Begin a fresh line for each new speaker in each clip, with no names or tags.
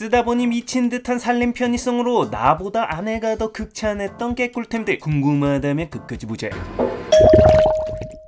쓰다 보니 미친 듯한 살림 편의성으로 나보다 아내가 더 극찬했던 깨꿀템들 궁금하다면 끝까지 보자.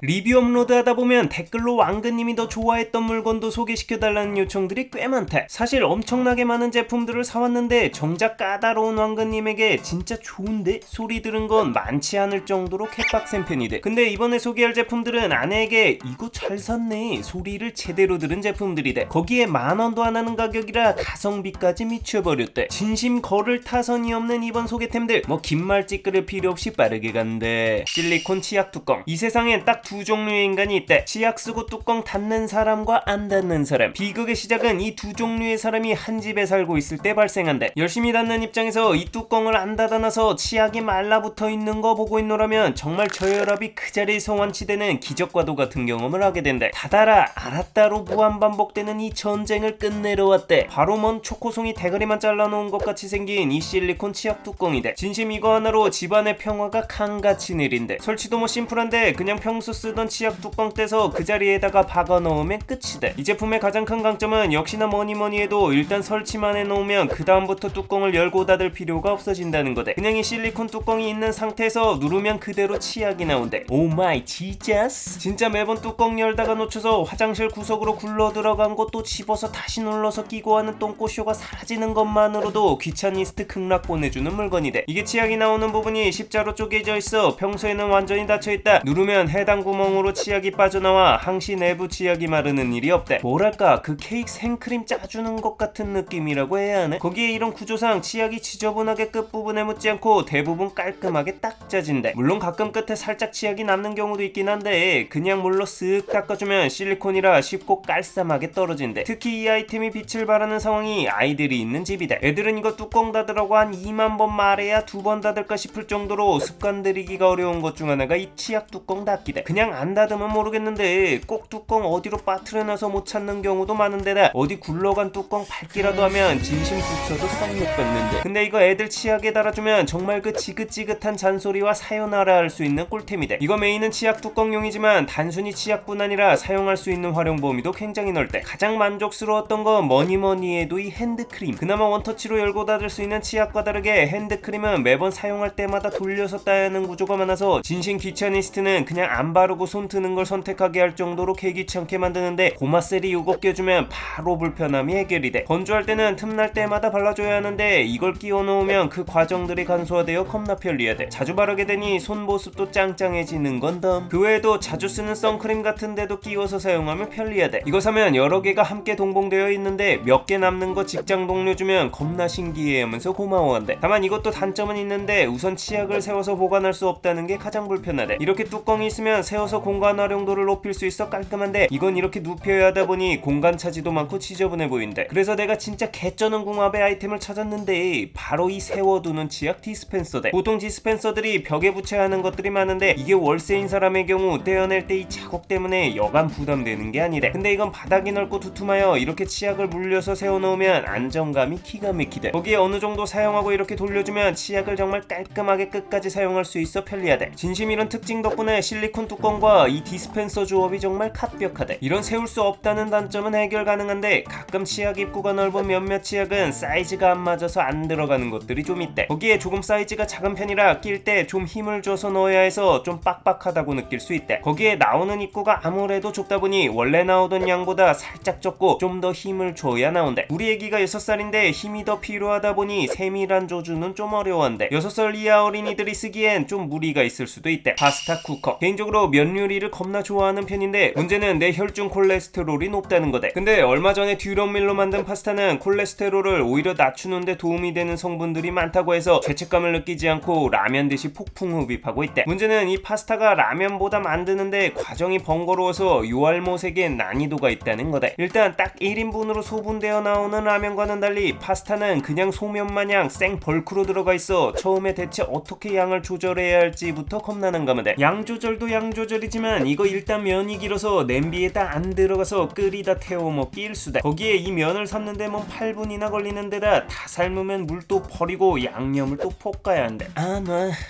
리뷰 업로드하다 보면 댓글로 왕근님이 더 좋아했던 물건도 소개시켜달라는 요청들이 꽤 많다. 사실 엄청나게 많은 제품들을 사왔는데 정작 까다로운 왕근님에게 진짜 좋은데? 소리 들은 건 많지 않을 정도로 개빡센 편이대. 근데 이번에 소개할 제품들은 아내에게 이거 잘 샀네 소리를 제대로 들은 제품들이대. 거기에 만원도 안 하는 가격이라 가성비까지 미쳐버렸대. 진심 거를 타선이 없는 이번 소개템들 뭐 긴 말 찌끄릴 필요 없이 빠르게 간대. 실리콘 치약 뚜껑. 이 세상엔 딱 두 종류의 인간이 있대. 치약 쓰고 뚜껑 닫는 사람과 안 닫는 사람. 비극의 시작은 이 두 종류의 사람이 한 집에 살고 있을 때 발생한대. 열심히 닫는 입장에서 이 뚜껑을 안 닫아놔서 치약이 말라붙어 있는 거 보고 있노라면 정말 저혈압이 그 자리에서 완치되는 기적과도 같은 경험을 하게 된대. 닫아라 알았다로 무한반복되는 이 전쟁을 끝내러 왔대. 바로 먼 초코송이 대가리만 잘라놓은 것 같이 생긴 이 실리콘 치약 뚜껑이대. 진심 이거 하나로 집안의 평화가 강같이 내린대. 설치도 뭐 심플한데 그냥 평소 쓰던 치약 뚜껑 떼서 그 자리에다가 박아 넣으면 끝이대. 이 제품의 가장 큰 강점은 역시나 뭐니뭐니 해도 일단 설치만 해놓으면 그 다음부터 뚜껑을 열고 닫을 필요가 없어진다는 거대. 그냥 이 실리콘 뚜껑이 있는 상태에서 누르면 그대로 치약이 나온대. 오 마이 지저스. 진짜 매번 뚜껑 열다가 놓쳐서 화장실 구석으로 굴러 들어간 것도 집어서 다시 눌러서 끼고 하는 똥꼬쇼가 사라지는 것만으로도 귀차니스트 극락 보내주는 물건이대. 이게 치약이 나오는 부분이 십자로 쪼개져 있어 평소에는 완전히 닫혀있다. 누르면 해당 구멍으로 치약이 빠져나와 항시 내부 치약이 마르는 일이 없대. 뭐랄까 그 케이크 생크림 짜주는 것 같은 느낌이라고 해야 하네. 거기에 이런 구조상 치약이 지저분하게 끝부분에 묻지 않고 대부분 깔끔하게 딱 짜진대. 물론 가끔 끝에 살짝 치약이 남는 경우도 있긴 한데 그냥 물로 쓱 닦아주면 실리콘이라 쉽고 깔쌈하게 떨어진대. 특히 이 아이템이 빛을 발하는 상황이 아이들이 있는 집이대. 애들은 이거 뚜껑 닫으라고 한 2만 번 말해야 2번 닫을까 싶을 정도로 습관 들이기가 어려운 것 중 하나가 이 치약 뚜껑 닫기대. 그냥 안 닫으면 모르겠는데 꼭 뚜껑 어디로 빠트려놔서 못 찾는 경우도 많은데다 어디 굴러간 뚜껑 밟기라도 하면 진심 부쳐도 쌍욕받는데. 근데 이거 애들 치약에 달아주면 정말 그 지긋지긋한 잔소리와 사요나라 할 수 있는 꿀템이대. 이거 메인은 치약 뚜껑용이지만 단순히 치약뿐 아니라 사용할 수 있는 활용 범위도 굉장히 넓대. 가장 만족스러웠던 건 뭐니뭐니 해도 이 핸드크림. 그나마 원터치로 열고 닫을 수 있는 치약과 다르게 핸드크림은 매번 사용할 때마다 돌려서 따야 하는 구조가 많아서 진심 귀차니스트는 그냥 안 바르고 손 트는 걸 선택하게 할 정도로 개귀찮게 만드는데 고마셀이 요거 껴주면 바로 불편함이 해결이 돼. 건조할 때는 틈날 때마다 발라줘야 하는데 이걸 끼워 놓으면 그 과정들이 간소화되어 겁나 편리하대. 자주 바르게 되니 손 모습도 짱짱해지는 건 덤. 그 외에도 자주 쓰는 선크림 같은 데도 끼워서 사용하면 편리하대. 이거 사면 여러 개가 함께 동봉되어 있는데 몇 개 남는 거 직장 동료 주면 겁나 신기해하면서 고마워한대. 다만 이것도 단점은 있는데 우선 치약을 세워서 보관할 수 없다는 게 가장 불편하대. 이렇게 뚜껑이 있으면 세워서 공간 활용도를 높일 수 있어 깔끔한데 이건 이렇게 눕혀야 하다 보니 공간 차지도 많고 지저분해 보인대. 그래서 내가 진짜 개쩌는 궁합의 아이템을 찾았는데 바로 이 세워두는 치약 디스펜서대. 보통 디스펜서들이 벽에 붙여야 하는 것들이 많은데 이게 월세인 사람의 경우 떼어낼 때 이 자국 때문에 여간 부담되는 게 아니래. 근데 이건 바닥이 넓고 두툼하여 이렇게 치약을 물려서 세워놓으면 안정감이 기가 막히대. 거기에 어느 정도 사용하고 이렇게 돌려주면 치약을 정말 깔끔하게 끝까지 사용할 수 있어 편리하대. 진심 이런 특징 덕분에 실리콘 뚜껑과 이 디스펜서 조합이 정말 값벽하대. 이런 세울 수 없다는 단점은 해결 가능한데 가끔 치약 입구가 넓은 몇몇 치약은 사이즈가 안 맞아서 안 들어가는 것들이 좀 있대. 거기에 조금 사이즈가 작은 편이라 낄 때 좀 힘을 줘서 넣어야 해서 좀 빡빡하다고 느낄 수 있대. 거기에 나오는 입구가 아무래도 좁다 보니 원래 나오던 양보다 살짝 적고 좀 더 힘을 줘야 나온대. 우리 애기가 6살인데 힘이 더 필요하다 보니 세밀한 조주는 좀 어려워한대. 6살 이하 어린이들이 쓰기엔 좀 무리가 있을 수도 있대. 파스타 쿠커. 개인적으로 면 요리를 겁나 좋아하는 편인데 문제는 내 혈중 콜레스테롤이 높다는 거대. 근데 얼마 전에 듀럼밀로 만든 파스타는 콜레스테롤을 오히려 낮추는데 도움이 되는 성분들이 많다고 해서 죄책감을 느끼지 않고 라면 듯이 폭풍 흡입하고 있대. 문제는 이 파스타가 라면보다 만드는데 과정이 번거로워서 요알못에겐 난이도가 있다는 거대. 일단 딱 1인분으로 소분되어 나오는 라면과는 달리 파스타는 그냥 소면 마냥 생 벌크로 들어가 있어 처음에 대체 어떻게 양을 조절해야 할지부터 겁나는 가문대. 양 조절도 양 조절 조절이지만 이거 일단 면이 길어서 냄비에다 안 들어가서 끓이다 태워 먹기 일수다. 거기에 이 면을 삶는데 뭐 8분이나 걸리는 데다 다 삶으면 물 또 버리고 양념을 또 볶아야 한대. 나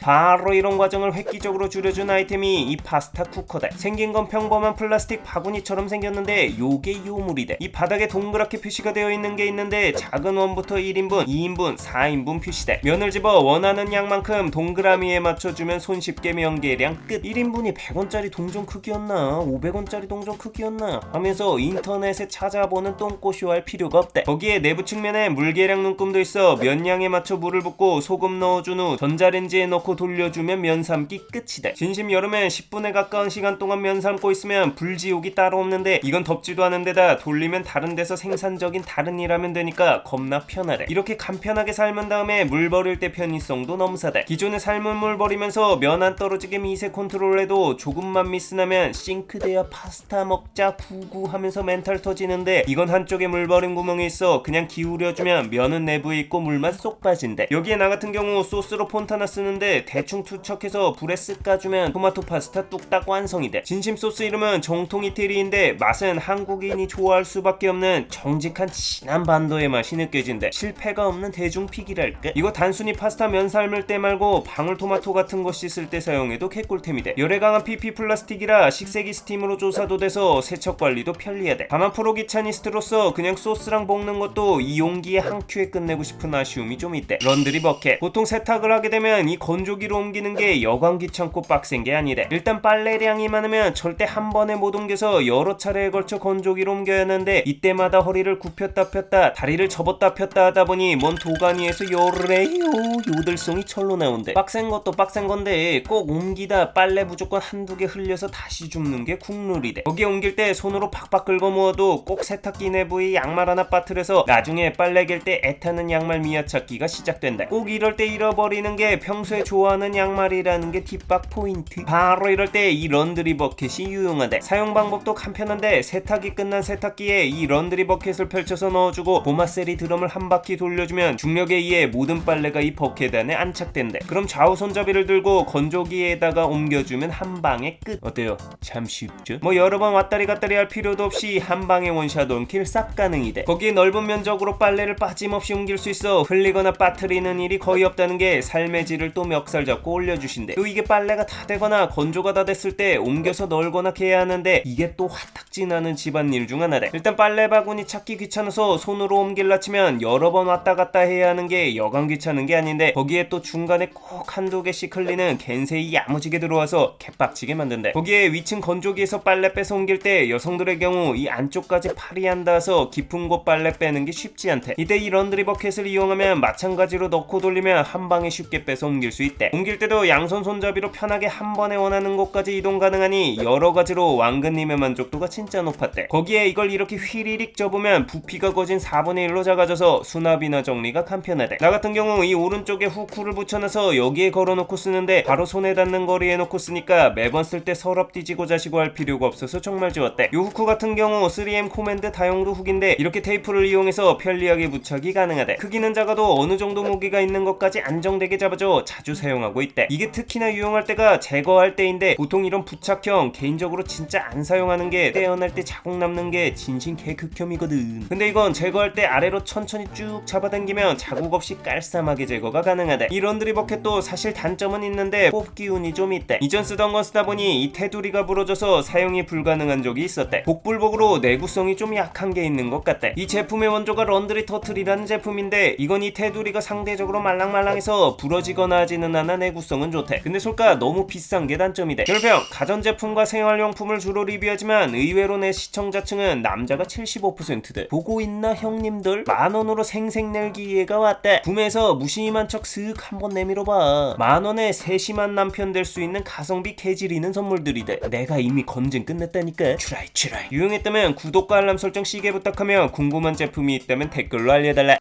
바로 이런 과정을 획기적으로 줄여준 아이템이 이 파스타 쿠커다. 생긴 건 평범한 플라스틱 바구니처럼 생겼는데 요게 요물이대. 이 바닥에 동그랗게 표시가 되어 있는 게 있는데 작은 원부터 1인분, 2인분, 4인분 표시돼. 면을 집어 원하는 양만큼 동그라미에 맞춰주면 손쉽게 면계량 끝. 1인분이 100원짜리 동전 크기였나 500원짜리 동전 크기였나 하면서 인터넷에 찾아보는 똥꼬쇼할 필요가 없대. 거기에 내부 측면에 물계량 눈금도 있어 면량에 맞춰 물을 붓고 소금 넣어준 후 전자레인지에 넣고 돌려주면 면 삶기 끝이다. 진심 여름에 10분에 가까운 시간 동안 면 삶고 있으면 불지옥이 따로 없는데 이건 덥지도 않은데다 돌리면 다른 데서 생산적인 다른 일 하면 되니까 겁나 편하래. 이렇게 간편하게 삶은 다음에 물 버릴 때 편의성도 넘사다. 기존에 삶은 물 버리면서 면 안 떨어지게 미세 컨트롤해도 조금만 미스나면 싱크대야 파스타 먹자 구구 하면서 멘탈 터지는데 이건 한쪽에 물 버린 구멍이 있어 그냥 기울여주면 면은 내부에 있고 물만 쏙 빠진대. 여기에 나 같은 경우 소스로 폰타나 쓰는데 대충 투척해서 불에 쓱 까주면 토마토 파스타 뚝딱 완성이 돼. 진심 소스 이름은 정통 이태리인데 맛은 한국인이 좋아할 수밖에 없는 정직한 진한 반도의 맛이 느껴진대. 실패가 없는 대중픽이랄까. 이거 단순히 파스타 면 삶을 때 말고 방울토마토 같은 거 씻을 때 사용해도 개꿀템이 돼. 열에 강한 PP 플라스틱이라 식세기 스팀으로 조사도 돼서 세척 관리도 편리하대. 다만 프로 기차니스트로서 그냥 소스랑 볶는 것도 이 용기에 한 큐에 끝내고 싶은 아쉬움이 좀 있대. 런드리 버켓. 보통 세탁을 하게 되면 이 건조기로 옮기는 게 여간 귀찮고 빡센 게 아니래. 일단 빨래량이 많으면 절대 한 번에 못 옮겨서 여러 차례에 걸쳐 건조기로 옮겨야 하는데 이때마다 허리를 굽혔다 폈다 다리를 접었다 폈다 하다 보니 먼 도가니에서 요래요 요들송이 철로 나온대. 빡센 것도 빡센 건데 꼭 옮기다 빨래 무조건 한두 개 흘려서 다시 줍는 게 국룰이래. 거기에 옮길 때 손으로 팍팍 긁어 모아도 꼭 세탁기 내부에 양말 하나 빠뜨려서 나중에 빨래 갤 때 애타는 양말 미아찾기가 시작된다. 꼭 이럴 때 잃어버리는 게 평소에 좋아하는 양말이라는 게 뒷박 포인트. 바로 이럴 때 이 런드리 버켓이 유용하대. 사용 방법도 간편한데 세탁이 끝난 세탁기에 이 런드리 버켓을 펼쳐서 넣어주고 보마세리 드럼을 한 바퀴 돌려주면 중력에 의해 모든 빨래가 이 버켓 안에 안착된대. 그럼 좌우 손잡이를 들고 건조기에다가 옮겨주면 한 방에 끝. 어때요? 참 쉽죠? 뭐 여러 번 왔다리 갔다리 할 필요도 없이 한 방에 원샷 원킬 싹 가능이대. 거기에 넓은 면적으로 빨래를 빠짐없이 옮길 수 있어 흘리거나 빠뜨리는 일이 거의 없다는 게 삶의 질을 또 멱살 잡고 올려주신대. 또 이게 빨래가 다 되거나 건조가 다 됐을 때 옮겨서 널거나 개야 하는데 이게 또 화딱지 나는 집안일 중 하나래. 일단 빨래 바구니 찾기 귀찮아서 손으로 옮길라 치면 여러 번 왔다 갔다 해야 하는 게 여간 귀찮은 게 아닌데 거기에 또 중간에 꼭 한두 개씩 흘리는 겐세이 야무지게 들어와서 개빡치게 만든대. 거기에 위층 건조기에서 빨래 빼서 옮길 때 여성들의 경우 이 안쪽까지 팔이 안 닿아서 깊은 곳 빨래 빼는 게 쉽지 않대. 이때 이 런드리 버켓을 이용하면 마찬가지로 넣고 돌리면 한 방에 쉽게 빼서 옮길 수 있대. 옮길 때도 양손 손잡이로 편하게 한 번에 원하는 곳까지 이동 가능하니 여러 가지로 왕근님의 만족도가 진짜 높았대. 거기에 이걸 이렇게 휘리릭 접으면 부피가 거진 4분의 1로 작아져서 수납이나 정리가 간편하대. 나 같은 경우 이 오른쪽에 후크를 붙여놔서 여기에 걸어놓고 쓰는데 바로 손에 닿는 거리에 놓고 쓰니까 매번 쓸 때 서랍 뒤지고 자시고 할 필요가 없어서 정말 좋았대. 이 후크 같은 경우 3M 코맨드 다용도 훅인데 이렇게 테이프를 이용해서 편리하게 부착이 가능하대. 크기는 작아도 어느 정도 무게가 있는 것까지 안정되게 잡아줘 자주 사용하고 있대. 이게 특히나 유용할 때가 제거할 때인데 보통 이런 부착형 개인적으로 진짜 안 사용하는 게 떼어낼 때 자국 남는 게 진심 개극혐이거든. 근데 이건 제거할 때 아래로 천천히 쭉 잡아당기면 자국 없이 깔쌈하게 제거가 가능하대. 이 런드리 버켓도 사실 단점은 있는데 뽑기 운이 좀 있대. 이전 쓰던 건 쓰다 보니 이 테두리가 부러져서 사용이 불가능한 적이 있었대. 복불복으로 내구성이 좀 약한 게 있는 것 같대. 이 제품의 원조가 런드리 터틀이라는 제품인데 이건 이 테두리가 상대적으로 말랑말랑해서 부러지거나 하지는 않아 내구성은 좋대. 근데 솔가 너무 비싼 게 단점이대. 별평 가전제품과 생활용품을 주로 리뷰하지만 의외로 내 시청자층은 남자가 75%대. 보고 있나 형님들? 만원으로 생색낼 기회가 왔대. 구매해서 무심한 척 슥 한번 내밀어봐. 만원에 세심한 남편 될 수 있는 가성비 개지리는 선물들이대. 내가 이미 검증 끝냈다니까. 추라이. 유용했다면 구독과 알람 설정 시계 부탁하며 궁금한 제품이 있다면 댓글로 알려달라.